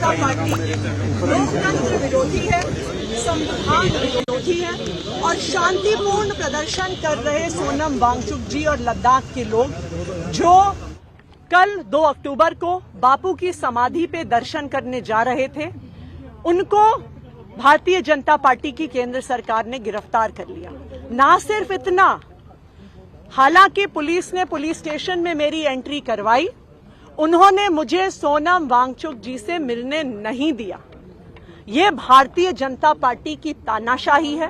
जनता party लोकतंत्र विरोधी है, संविधान विरोधी है और शांतिपूर्ण प्रदर्शन कर रहे सोनम वांगचुक जी और लद्दाख के लोग जो कल 2 अक्टूबर को बापू की समाधि पे दर्शन करने जा रहे थे, उनको भारतीय जनता पार्टी की केंद्र सरकार ने गिरफ्तार कर लिया। ना सिर्फ इतना, हालांकि पुलिस ने पुलिस स्टेशन में मेरी एंट्री करवाई, उन्होंने मुझे सोनम वांगचुक जी से मिलने नहीं दिया। ये भारतीय जनता पार्टी की तानाशाही है।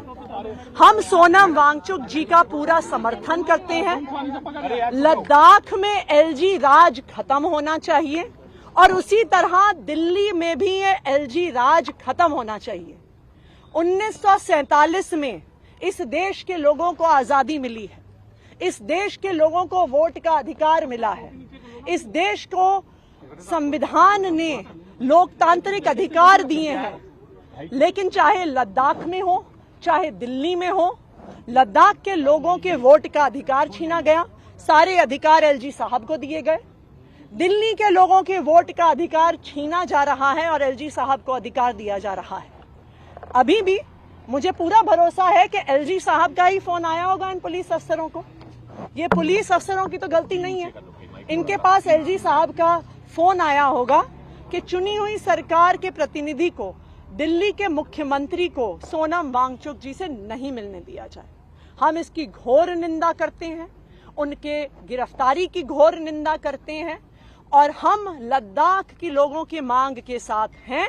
हम सोनम वांगचुक जी का पूरा समर्थन करते हैं। लद्दाख में एलजी राज खत्म होना चाहिए और उसी तरह दिल्ली में भी ये एलजी राज खत्म होना चाहिए। 1947 में इस देश के लोगों को आजादी मिली है, इस देश के लोगों को वोट का अधिकार मिला है, इस देश को संविधान ने लोकतांत्रिक अधिकार दिए हैं। लेकिन चाहे लद्दाख में हो चाहे दिल्ली में हो, लद्दाख के लोगों के वोट का अधिकार छीना गया, सारे अधिकार एलजी साहब को दिए गए। दिल्ली के लोगों के वोट का अधिकार छीना जा रहा है और एलजी साहब को अधिकार दिया जा रहा है। अभी भी मुझे पूरा भरोसा है कि एलजी साहब का ही फोन आया होगा इन पुलिस अफसरों को। ये पुलिस अफसरों की तो गलती नहीं है, इनके पास एलजी साहब का फोन आया होगा कि चुनी हुई सरकार के प्रतिनिधि को, दिल्ली के मुख्यमंत्री को सोनम वांगचुक जी से नहीं मिलने दिया जाए। हम इसकी घोर निंदा करते हैं, उनके गिरफ्तारी की घोर निंदा करते हैं और हम लद्दाख के लोगों की मांग के साथ हैं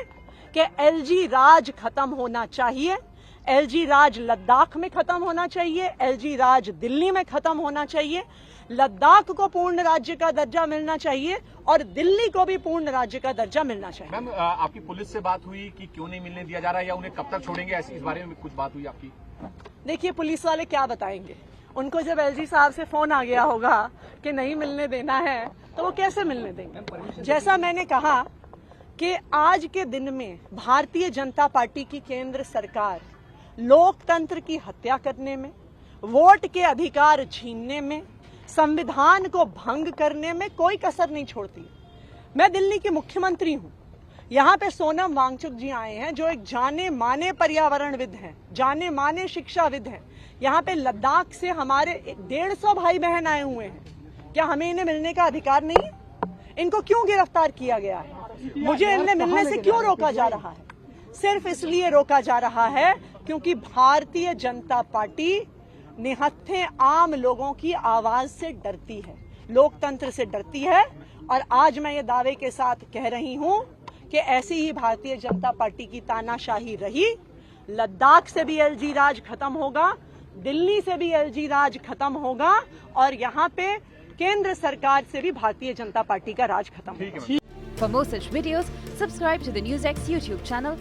कि एलजी राज खत्म होना चाहिए। एलजी राज लद्दाख में खत्म होना चाहिए, एलजी राज दिल्ली में खत्म होना चाहिए। लद्दाख को पूर्ण राज्य का दर्जा मिलना चाहिए और दिल्ली को भी पूर्ण राज्य का दर्जा मिलना चाहिए। मैम, आपकी पुलिस से बात हुई कि क्यों नहीं मिलने दिया जा रहा है या उन्हें कब तक छोड़ेंगे, ऐसी इस बारे में कुछ बात हुई आपकी? देखिए, पुलिस वाले क्या बताएंगे। उनको जब एलजी साहब से फोन आ गया होगा कि नहीं मिलने देना है तो वो कैसे मिलने देंगे। जैसा मैंने कहा कि आज के दिन में भारतीय जनता पार्टी की केंद्र सरकार लोकतंत्र की हत्या करने में, वोट के अधिकार छीनने में, संविधान को भंग करने में कोई कसर नहीं छोड़ती। मैं दिल्ली के मुख्यमंत्री हूं, यहाँ पे सोनम वांगचुक जी आए हैं जो एक जाने माने पर्यावरणविद हैं, जाने माने शिक्षाविद हैं। यहाँ पे लद्दाख से हमारे 150 भाई बहन आए हुए हैं। क्या हमें इन्हें मिलने का अधिकार नहीं है? इनको क्यों गिरफ्तार किया गया है? मुझे इन्हें मिलने से क्यों रोका जा रहा है? सिर्फ इसलिए रोका जा रहा है क्योंकि भारतीय जनता पार्टी निहत्थे आम लोगों की आवाज से डरती है, लोकतंत्र से डरती है। और आज मैं ये दावे के साथ कह रही हूं कि ऐसी ही भारतीय जनता पार्टी की तानाशाही रही। लद्दाख से भी एलजी राज खत्म होगा, दिल्ली से भी एलजी राज खत्म होगा और यहाँ पे केंद्र सरकार से भी भारतीय जनता पार्टी का राज खत्म होगा। For more such videos, subscribe to the NewsX YouTube channel